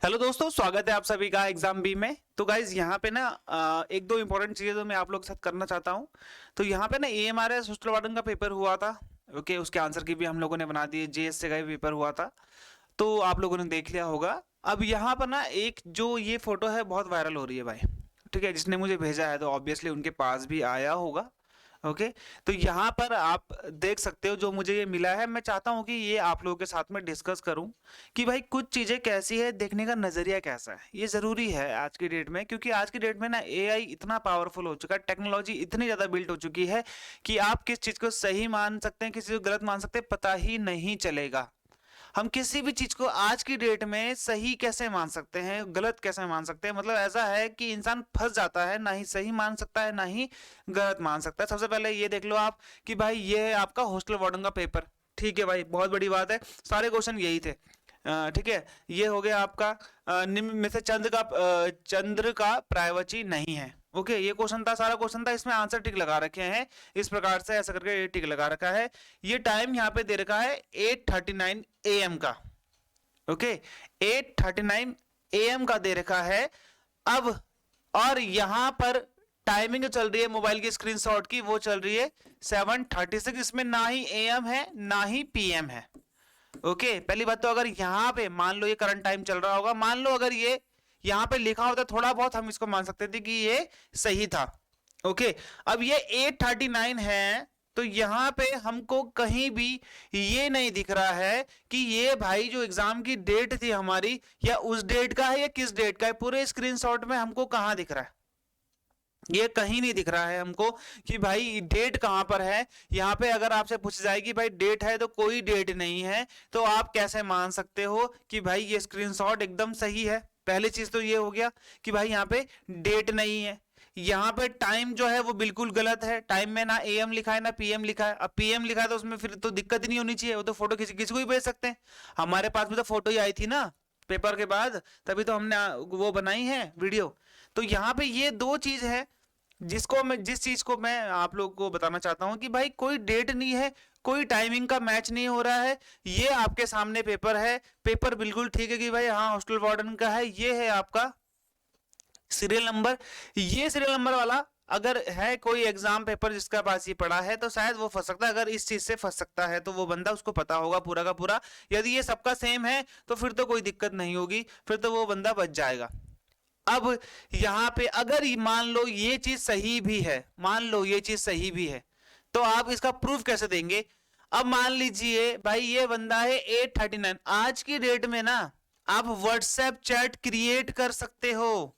Hello दोस्तों, स्वागत है आप सभी का एग्जाम बी में। तो गाइज यहाँ पे ना एक दो इंपॉर्टेंट चीजें तो मैं आप लोग के साथ करना चाहता हूँ। तो यहाँ पे ना एएमआरएस होस्टल वार्डन का पेपर हुआ था। ओके, उसके आंसर की भी हम लोगों ने बना दिए। जेएसए का भी पेपर हुआ था, तो आप लोगों ने देख लिया होगा। अब यहाँ पर ना एक जो ये फोटो है बहुत वायरल हो रही है भाई। ठीक है, जिसने मुझे भेजा है तो ऑब्वियसली उनके पास भी आया होगा। ओके, तो यहाँ पर आप देख सकते हो जो मुझे ये मिला है। मैं चाहता हूँ कि ये आप लोगों के साथ में डिस्कस करूँ कि भाई कुछ चीज़ें कैसी है, देखने का नज़रिया कैसा है। ये ज़रूरी है आज की डेट में, क्योंकि आज की डेट में ना एआई इतना पावरफुल हो चुका है, टेक्नोलॉजी इतनी ज़्यादा बिल्ट हो चुकी है कि आप किस चीज़ को सही मान सकते हैं, किसी चीज़ को गलत मान सकते हैं, पता ही नहीं चलेगा। हम किसी भी चीज को आज की डेट में सही कैसे मान सकते हैं, गलत कैसे मान सकते हैं। मतलब ऐसा है कि इंसान फंस जाता है, ना ही सही मान सकता है ना ही गलत मान सकता है। सबसे पहले ये देख लो आप कि भाई ये है आपका हॉस्टल वार्डन का पेपर। ठीक है भाई, बहुत बड़ी बात है, सारे क्वेश्चन यही थे। ठीक है, ये हो गया आपका निम्न में से चंद्र का प्रायवची नहीं है। ओके, ये क्वेश्चन था, सारा क्वेश्चन था, इसमें आंसर टिक लगा रखे हैं इस प्रकार से, ऐसा करके टिक लगा रखा है। ये टाइम यहाँ पे दे रखा है 8:39 AM का। ओके, 8:39 AM का दे रखा है। अब और यहां पर टाइमिंग जो चल रही है मोबाइल की स्क्रीनशॉट की, वो चल रही है 7:36। इसमें ना ही AM है ना ही PM है। ओके, पहली बात तो अगर यहाँ पे मान लो ये करंट टाइम चल रहा होगा, मान लो अगर ये यहाँ पे लिखा होता थोड़ा बहुत हम इसको मान सकते थे कि ये सही था। ओके, अब ये 8:39 है, तो यहाँ पे हमको कहीं भी ये नहीं दिख रहा है कि ये भाई जो एग्जाम की डेट थी हमारी, या उस डेट का है या किस डेट का है। पूरे स्क्रीनशॉट में हमको कहाँ दिख रहा है? ये कहीं नहीं दिख रहा है हमको कि भाई डेट कहां पर है। यहां पे अगर आपसे पूछ जाए कि भाई डेट है, तो कोई डेट नहीं है, तो आप कैसे मान सकते हो कि भाई ये स्क्रीनशॉट एकदम सही है? पहली चीज तो ये हो गया कि भाई यहाँ पे डेट नहीं है। यहाँ पे टाइम जो है वो बिल्कुल गलत है, टाइम में ना AM लिखा है ना PM लिखा है। अब PM लिखा है तो उसमें फिर तो दिक्कत ही नहीं होनी चाहिए, वो तो फोटो किसी किसी को भी भेज सकते हैं। हमारे पास भी तो फोटो ही आई थी ना पेपर के बाद, तभी तो हमने वो बनाई है वीडियो। तो यहाँ पे ये दो चीज है जिस चीज को मैं आप लोग को बताना चाहता हूं कि भाई कोई डेट नहीं है, कोई टाइमिंग का मैच नहीं हो रहा है। ये आपके सामने पेपर है, पेपर बिल्कुल ठीक है कि भाई हाँ हॉस्टल वार्डन का है। ये है आपका सीरियल नंबर। ये सीरियल नंबर वाला अगर है कोई एग्जाम पेपर जिसका पास ये पड़ा है, तो शायद वो फंस सकता है। अगर इस चीज से फंस सकता है तो वो बंदा, उसको पता होगा पूरा का पूरा। यदि ये सबका सेम है तो फिर तो कोई दिक्कत नहीं होगी, फिर तो वो बंदा बच जाएगा। अब यहां पे अगर मान लो ये चीज सही भी है, मान लो ये चीज सही भी है, तो आप इसका प्रूफ कैसे देंगे? अब मान लीजिए भाई ये बंदा है 8:39। आज की डेट में ना आप व्हाट्सएप चैट क्रिएट कर सकते हो।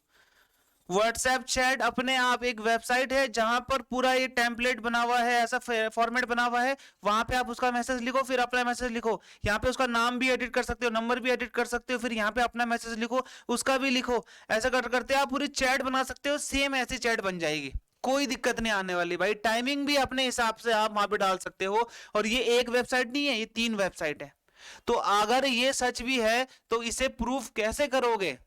व्हाट्सएप चैट अपने आप एक वेबसाइट है जहां पर पूरा ये टेम्पलेट बना हुआ है, ऐसा फॉर्मेट बना हुआ है। वहां पे आप उसका मैसेज लिखो, फिर अपना मैसेज लिखो। यहाँ पे उसका नाम भी एडिट कर सकते हो, नंबर भी एडिट कर सकते हो, फिर यहाँ पे अपना मैसेज लिखो, उसका भी लिखो। ऐसा करते आप पूरी चैट बना सकते हो। सेम ऐसी चैट बन जाएगी, कोई दिक्कत नहीं आने वाली भाई। टाइमिंग भी अपने हिसाब से आप वहां पे डाल सकते हो। और ये एक वेबसाइट नहीं है, ये 3 वेबसाइट है। तो अगर ये सच भी है तो इसे प्रूफ कैसे करोगे?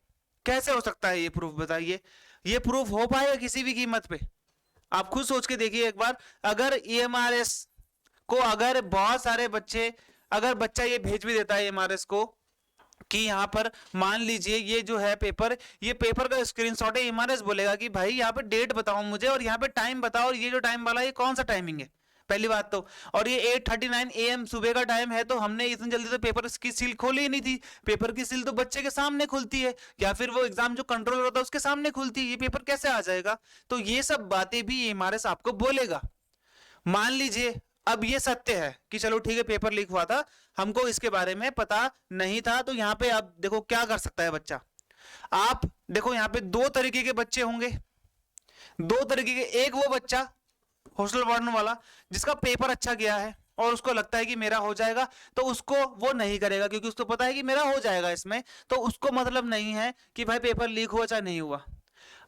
कैसे हो सकता है ये प्रूफ, बताइए? ये प्रूफ हो पाएगा किसी भी कीमत पे? आप खुद सोच के देखिए एक बार। अगर EMRS को, अगर बहुत सारे बच्चे, अगर बच्चा ये भेज भी देता है EMRS को कि यहाँ पर मान लीजिए ये जो है पेपर, ये पेपर का स्क्रीनशॉट है, EMRS बोलेगा कि भाई यहाँ पे डेट बताओ मुझे और यहाँ पे टाइम बताओ, और ये जो टाइम वाला ये कौन सा टाइमिंग है? पहली बात तो, और ये 8:39 AM सुबह का टाइम है, तो हमने इतनी जल्दी तो पेपर की सील खोली ही नहीं थी। पेपर की सील तो बच्चे के सामने खुलती है, या फिर वो एग्जाम जो कंट्रोलर होता है उसके सामने खुलती है। ये पेपर कैसे आ जाएगा? तो ये सब बातें भी EMRS आपको बोलेगा। मान लीजिए अब ये सत्य है कि चलो ठीक है पेपर लीक हुआ था, हमको इसके बारे में पता नहीं था, तो यहाँ पे आप देखो क्या कर सकता है बच्चा। आप देखो यहाँ पे दो तरीके के बच्चे होंगे, दो तरीके के। एक वो बच्चा हॉस्टल वार्डन वाला जिसका पेपर अच्छा गया है और उसको लगता है कि मेरा हो जाएगा, तो उसको वो नहीं करेगा, क्योंकि उसको पता है कि मेरा हो जाएगा इसमें, तो उसको मतलब नहीं है कि भाई पेपर लीक हुआ चाहे नहीं हुआ।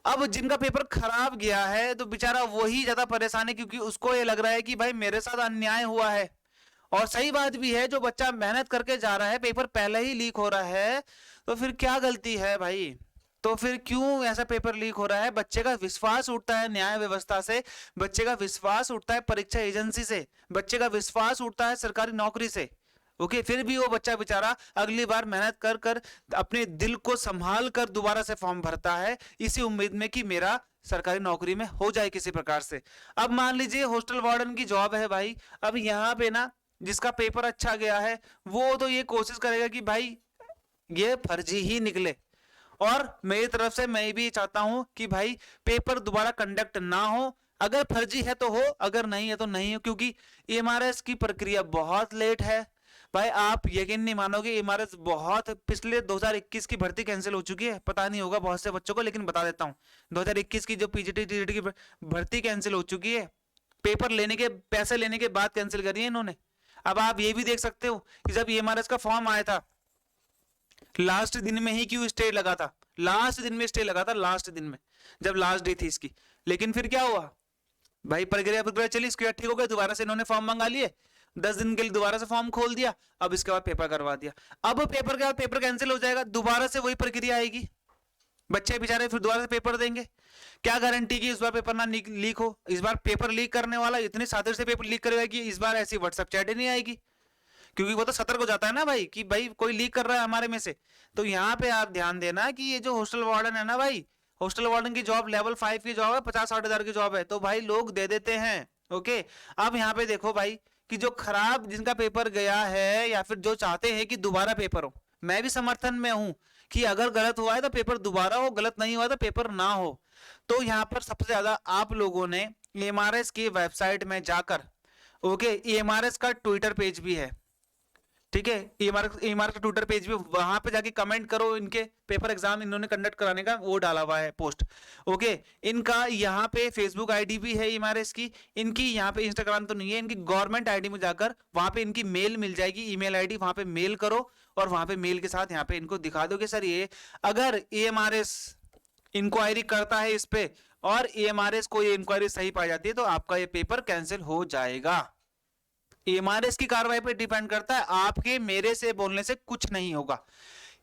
अब जिनका पेपर खराब गया है तो बेचारा वही ज्यादा परेशान है, क्योंकि उसको ये लग रहा है कि भाई मेरे साथ अन्याय हुआ है। और सही बात भी है, जो बच्चा मेहनत करके जा रहा है, पेपर पहले ही लीक हो रहा है, तो फिर क्या गलती है भाई? तो फिर क्यों ऐसा पेपर लीक हो रहा है? बच्चे का विश्वास उठता है न्याय व्यवस्था से, बच्चे का विश्वास उठता है परीक्षा एजेंसी से, बच्चे का विश्वास उठता है सरकारी नौकरी से। ओके, फिर भी वो बच्चा बेचारा अगली बार मेहनत कर कर अपने दिल को संभाल कर दोबारा से फॉर्म भरता है, इसी उम्मीद में कि मेरा सरकारी नौकरी में हो जाए किसी प्रकार से। अब मान लीजिए हॉस्टल वार्डन की जॉब है भाई, अब यहाँ पे ना जिसका पेपर अच्छा गया है वो तो ये कोशिश करेगा कि भाई ये फर्जी ही निकले, और मेरी तरफ से मैं भी चाहता हूं कि भाई पेपर दोबारा कंडक्ट ना हो, अगर फर्जी है तो हो, अगर नहीं है तो नहीं हो, क्योंकि एमआरएस की प्रक्रिया बहुत लेट है भाई। आप यकीन नहीं मानोगे, एमआरएस बहुत पिछले 2021 की भर्ती कैंसिल हो चुकी है, पता नहीं होगा बहुत से बच्चों को, लेकिन बता देता हूं 2021 की जो पीजीटी टीजीटी की भर्ती कैंसिल हो चुकी है, पेपर लेने के पैसे लेने के बाद कैंसिल करी है इन्होंने। अब आप ये भी देख सकते हो कि जब एमआरएस का फॉर्म आया था लास्ट दिन में ही क्यों स्टे लगा था, लास्ट दिन में स्टे लगा था, लास्ट दिन में जब लास्ट डे थी इसकी। लेकिन फिर क्या हुआ भाई, प्रक्रिया चली, इसके बाद ठीक हो गया, दोबारा से इन्होंने फॉर्म मंगा लिए, 10 दिन के लिए दोबारा से फॉर्म खोल दिया, अब इसके बाद पेपर करवा दिया। अब पेपर के बाद पेपर कैंसिल हो जाएगा, दोबारा से वही प्रक्रिया आएगी, बच्चे बेचारे फिर दोबारा से पेपर देंगे। क्या गारंटी कि इस बार पेपर ना लीक हो, इस बार पेपर लीक करने वाला इतनी सादे से पेपर लीक करेगा कि इस बार ऐसी व्हाट्सएप चैट ही नहीं आएगी, क्योंकि वो तो सतर्क हो जाता है ना भाई कि भाई कोई लीक कर रहा है हमारे में से। तो यहाँ पे आप ध्यान देना कि ये जो हॉस्टल वार्डन है ना भाई, हॉस्टल वार्डन की जॉब लेवल 5 की जॉब है, 50-60 हजार की जॉब है, तो भाई लोग दे देते हैं। ओके, अब यहाँ पे देखो भाई कि जो खराब जिनका पेपर गया है या फिर जो चाहते हैं कि दोबारा पेपर हो, मैं भी समर्थन में हूं कि अगर गलत हुआ है तो पेपर दोबारा हो, गलत नहीं हुआ तो पेपर ना हो। तो यहाँ पर सबसे ज्यादा आप लोगों ने एमआरएस की वेबसाइट में जाकर, ओके, एमआरएस का ट्विटर पेज भी है, ठीक है, एमआरएस का ट्विटर पेज भी, वहां पे जाके कमेंट करो, इनके पेपर एग्जाम इन्होंने कंडक्ट कराने का वो डाला हुआ है पोस्ट। ओके, इनका यहाँ पे फेसबुक आईडी भी है एमआरएस की, इनकी यहाँ पे इंस्टाग्राम तो नहीं है, इनकी गवर्नमेंट आईडी में जाकर वहां पे इनकी मेल मिल जाएगी, ईमेल आईडी, वहां पे मेल करो और वहां पे मेल के साथ यहाँ पे इनको दिखा दो कि सर ये अगर एमआरएस इंक्वायरी करता है इस पे और एमआरएस को ये इंक्वायरी सही पाई जाती है तो आपका ये पेपर कैंसिल हो जाएगा। एमआरएस की कार्रवाई पर डिपेंड करता है, आपके मेरे से बोलने से कुछ नहीं होगा।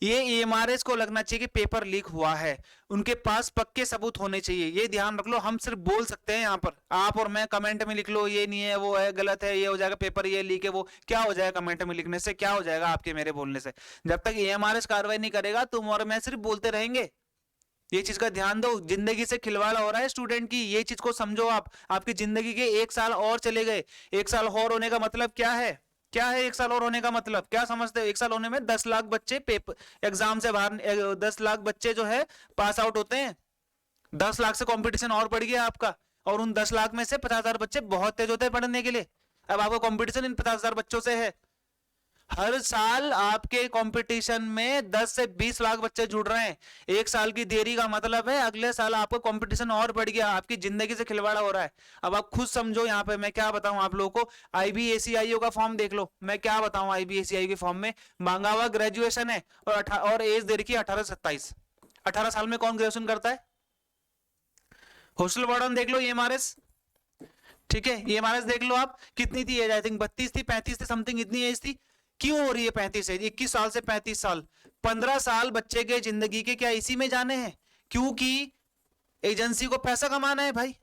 ये एमआरएस को लगना चाहिए कि पेपर लीक हुआ है, उनके पास पक्के सबूत होने चाहिए, ये ध्यान रख लो। हम सिर्फ बोल सकते हैं यहाँ पर, आप और मैं कमेंट में लिख लो ये नहीं है, वो है, गलत है, ये हो जाएगा, पेपर ये लीक है, वो क्या हो जाएगा, कमेंट में लिखने से क्या हो जाएगा आपके मेरे बोलने से। जब तक एमआरएस कार्रवाई नहीं करेगा तुम और मैं सिर्फ बोलते रहेंगे। ये चीज का ध्यान दो, जिंदगी से खिलवाड़ हो रहा है स्टूडेंट की, ये चीज को समझो। आप आपकी जिंदगी के 1 साल और चले गए, 1 साल और होने का मतलब क्या है, क्या है 1 साल और होने का मतलब, क्या समझते हो? 1 साल होने में 10 लाख बच्चे पेपर एग्जाम से बाहर, 10 लाख बच्चे जो है पास आउट होते हैं, 10 लाख से कंपटीशन और बढ़ गया आपका, और उन 10 लाख में से 50,000 बच्चे बहुत तेज होते हैं पढ़ने के लिए। अब आपका कंपटीशन इन 50,000 बच्चों से है। हर साल आपके कंपटीशन में 10 से 20 लाख बच्चे जुड़ रहे हैं। 1 साल की देरी का मतलब है अगले साल आपका कंपटीशन और बढ़ गया, आपकी जिंदगी से खिलवाड़ा हो रहा है। अब आप खुद समझो, यहाँ पे मैं क्या बताऊं आप लोगों को, आईबीएसईआईओ का फॉर्म देख लो, मैं क्या बताऊं, आईबीएसईआईओ के फॉर्म में मांगा हुआ ग्रेजुएशन है और एज दे रखी है 18 से 27। 18 साल में कौन ग्रेजुएशन करता है? हॉस्टल वार्डन देख लो, एमआरएस, ठीक है, एमआरएस देख लो आप, कितनी थी एज, आई थिंक 32 थी, 35 थी, समथिंग इतनी एज थी। क्यों हो रही है 35 एज? 21 साल से 35 साल, 15 साल बच्चे के जिंदगी के क्या इसी में जाने हैं? क्योंकि एजेंसी को पैसा कमाना है भाई,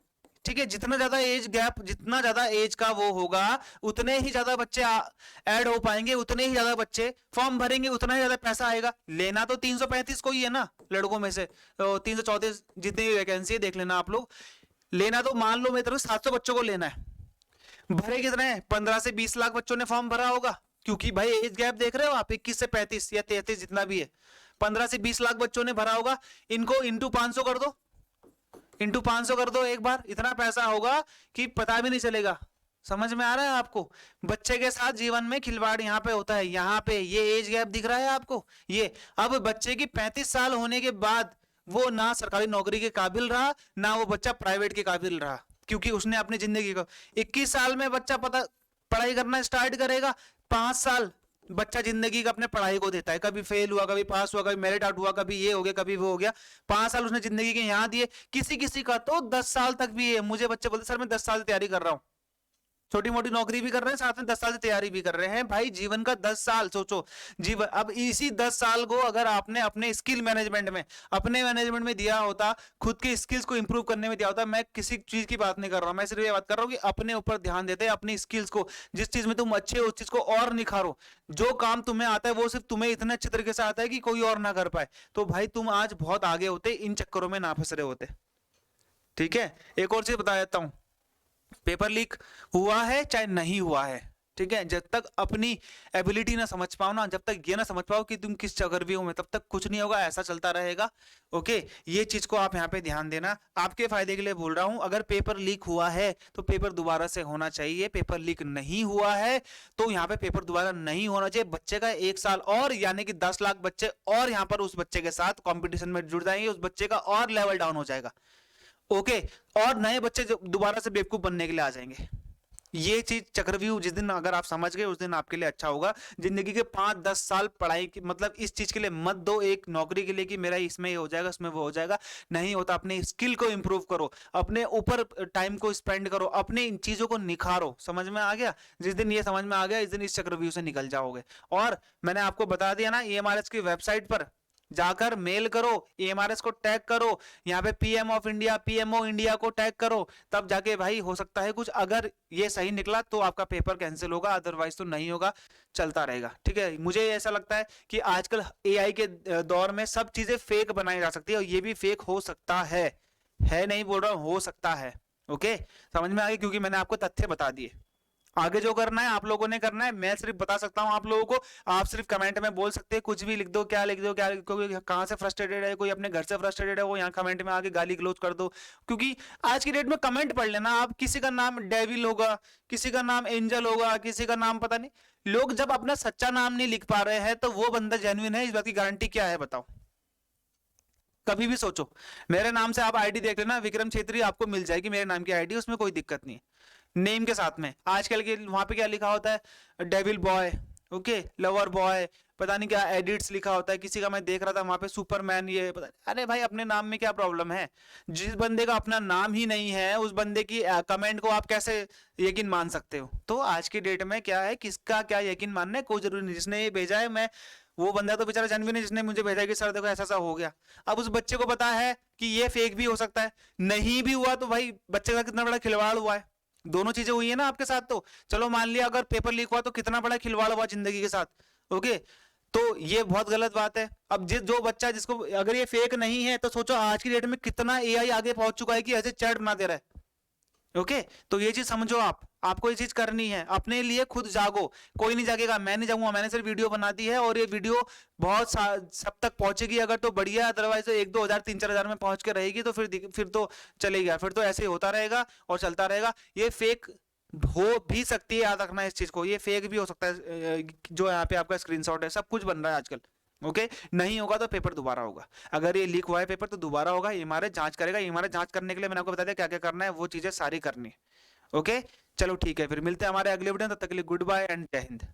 ठीक है, जितना ज्यादा एज गैप, जितना ज्यादा एज का वो होगा उतने ही ज्यादा बच्चे ऐड हो पाएंगे, उतने ही ज्यादा बच्चे फॉर्म भरेंगे, उतना ही ज्यादा पैसा आएगा। लेना तो 335 को ही है ना लड़कों में से, तो 334 जितनी वैकेंसी देख लेना आप लोग, लेना तो मान लो मेरी तरफ 700 बच्चों को लेना है। भरे कितने हैं? 15 से 20 लाख बच्चों ने फॉर्म भरा होगा, क्योंकि भाई एज गैप देख रहे हो आप, 21 से 35 या 33 जितना भी है, 15 से 20 लाख बच्चों ने भरा होगा। इनको इंटू 500 कर दो, इंटू 500 कर दो एक बार, इतना पैसा होगा कि पता भी नहीं चलेगा। समझ में आ रहा है आपको? बच्चे के साथ जीवन में खिलवाड़ यहाँ पे होता है। यहाँ पे ये एज गैप दिख रहा है आपको, ये अब बच्चे की 35 साल होने के बाद वो ना सरकारी नौकरी के काबिल रहा, ना वो बच्चा प्राइवेट के काबिल रहा, क्योंकि उसने अपनी जिंदगी को, 21 साल में बच्चा पढ़ाई करना स्टार्ट करेगा, 5 साल बच्चा जिंदगी का अपने पढ़ाई को देता है, कभी फेल हुआ, कभी पास हुआ, कभी मेरिट आउट हुआ, कभी ये हो गया, कभी वो हो गया, 5 साल उसने जिंदगी के यहाँ दिए। किसी किसी का तो 10 साल तक भी है। मुझे बच्चे बोलते सर मैं 10 साल तैयारी कर रहा हूँ, छोटी मोटी नौकरी भी कर रहे हैं, साथ में 10 साल से तैयारी भी कर रहे हैं। भाई जीवन का 10 साल सोचो, जीवन, अब इसी 10 साल को अगर आपने अपने स्किल मैनेजमेंट में, अपने मैनेजमेंट में दिया होता, खुद के स्किल्स को इंप्रूव करने में दिया होता, मैं किसी चीज की बात नहीं कर रहा हूं, मैं सिर्फ ये बात कर रहा हूं कि अपने ऊपर ध्यान देते, अपनी स्किल्स को, जिस चीज में तुम अच्छे हो उस चीज को और निखारो। जो काम तुम्हें आता है वो सिर्फ तुम्हें इतने अच्छे तरीके से आता है कि कोई और ना कर पाए, तो भाई तुम आज बहुत आगे होते, इन चक्करों में ना फंस रहे होते। ठीक है, एक और चीज बता देता हूं, पेपर लीक हुआ है चाहे नहीं हुआ है, ठीक है, जब तक अपनी एबिलिटी ना समझ पाओ ना, जब तक ये ना समझ पाओ कि तुम किस चक्रव्यूह में, तब तक कुछ नहीं होगा, ऐसा चलता रहेगा। ओके, ये चीज को आप यहाँ पे ध्यान देना, आपके फायदे के लिए बोल रहा हूं। अगर पेपर लीक हुआ है तो पेपर दोबारा से होना चाहिए, पेपर लीक नहीं हुआ है तो यहाँ पे पेपर दोबारा नहीं होना चाहिए। बच्चे का 1 साल और, यानी कि 10 लाख बच्चे और यहाँ पर उस बच्चे के साथ कॉम्पिटिशन में जुड़ जाएंगे, उस बच्चे का और लेवल डाउन हो जाएगा। ओके, और नए बच्चे जो दोबारा से बेवकूफ बनने के लिए आ जाएंगे। ये चीज चक्रव्यूह जिस दिन अगर आप समझ गए उस दिन आपके लिए अच्छा होगा। जिंदगी के 5-10 साल पढ़ाई की, मतलब इस चीज के लिए मत दो, एक नौकरी के लिए कि मेरा इसमें ये हो जाएगा उसमें वो हो जाएगा, नहीं होता। अपने स्किल को इंप्रूव करो, अपने ऊपर टाइम को स्पेंड करो, अपने इन चीजों को निखारो। समझ में आ गया? जिस दिन ये समझ में आ गया इस दिन इस चक्रव्यूह से निकल जाओगे। और मैंने आपको बता दिया ना, EMRS की वेबसाइट पर जाकर मेल करो, EMRS को टैग करो, यहाँ पे PM of India, PMO India को टैग करो, तब जाके भाई हो सकता है कुछ, अगर ये सही निकला तो आपका पेपर कैंसिल होगा, अदरवाइज तो नहीं होगा, चलता रहेगा। ठीक है, मुझे ऐसा लगता है कि आजकल AI के दौर में सब चीजें फेक बनाई जा सकती है, और ये भी फेक हो सकता है नहीं बोल रहा हूं, हो सकता है। ओके, समझ में आ गया? क्योंकि मैंने आपको तथ्य बता दिए। आगे जो करना है आप लोगों ने करना है, मैं सिर्फ बता सकता हूं आप लोगों को। आप सिर्फ कमेंट में बोल सकते हैं, कुछ भी लिख दो, क्या लिख दो, क्या कोई कहां से फ्रस्ट्रेटेड है, कोई अपने घर से फ्रस्ट्रेटेड है, वो यहाँ कमेंट में आके गाली गलौज कर दो। क्योंकि आज की डेट में कमेंट पढ़ लेना आप, किसी का नाम डेविल होगा, किसी का नाम एंजल होगा, किसी का नाम पता नहीं, लोग जब अपना सच्चा नाम नहीं लिख पा रहे हैं तो वो बंदा जेन्युइन है, इस बात की गारंटी क्या है बताओ? कभी भी सोचो, मेरे नाम से आप आईडी देख लेना, विक्रम छेत्री, आपको मिल जाएगी मेरे नाम की आईडी, उसमें कोई दिक्कत नहीं है। नेम के साथ में आजकल के वहां पे क्या लिखा होता है? Devil boy, okay, lover boy, पता नहीं क्या एडिट्स लिखा होता है। किसी का मैं देख रहा था वहां पे सुपरमैन, ये पता, अरे भाई अपने नाम में क्या प्रॉब्लम है? जिस बंदे का अपना नाम ही नहीं है उस बंदे की कमेंट को आप कैसे यकीन मान सकते हो? तो आज की डेट में क्या है, किसका क्या यकीन मानना है, कोई जरूरी नहीं। जिसने ये भेजा है, मैं वो बंदा तो बेचारा जेन्युइन है जिसने मुझे भेजा कि सर देखो ऐसा ऐसा हो गया। अब उस बच्चे को पता है कि ये फेक भी हो सकता है, नहीं भी हुआ तो भाई बच्चे का कितना बड़ा खिलवाड़ हुआ है। दोनों चीजें हुई है ना आपके साथ। तो चलो मान लिया अगर पेपर लीक हुआ तो कितना बड़ा खिलवाड़ हुआ जिंदगी के साथ। ओके, तो ये बहुत गलत बात है। अब जो बच्चा जिसको, अगर ये फेक नहीं है तो सोचो आज की डेट में कितना AI आगे पहुंच चुका है कि ऐसे चैट बना दे रहा है। ओके, तो ये चीज समझो, आपको ये चीज करनी है, अपने लिए खुद जागो। कोई नहीं जागेगा, मैं नहीं जाऊंगा, मैंने सिर्फ वीडियो बना दी है और ये वीडियो बहुत सब तक पहुंचेगी अगर तो बढ़िया, अदरवाइज तो 1-2 हजार 3-4 हजार में पहुंच के रहेगी तो फिर तो चलेगा, फिर तो ऐसे ही होता रहेगा और चलता रहेगा। ये फेक हो भी सकती है, याद रखना इस चीज को, ये फेक भी हो सकता है। जो यहाँ पे आपका स्क्रीनशॉट है, सब कुछ बन रहा है आजकल। ओके, नहीं होगा तो पेपर दोबारा होगा। अगर ये लीक हुआ है पेपर तो दोबारा होगा, EMRS जांच करेगा। EMRS जांच करने के लिए मैंने आपको बता दिया क्या क्या करना है, वो चीजें सारी करनी है। ओके, चलो ठीक है, फिर मिलते हैं हमारे अगले वीडियो में, तब तक के लिए गुड बाय एंड जय हिंद।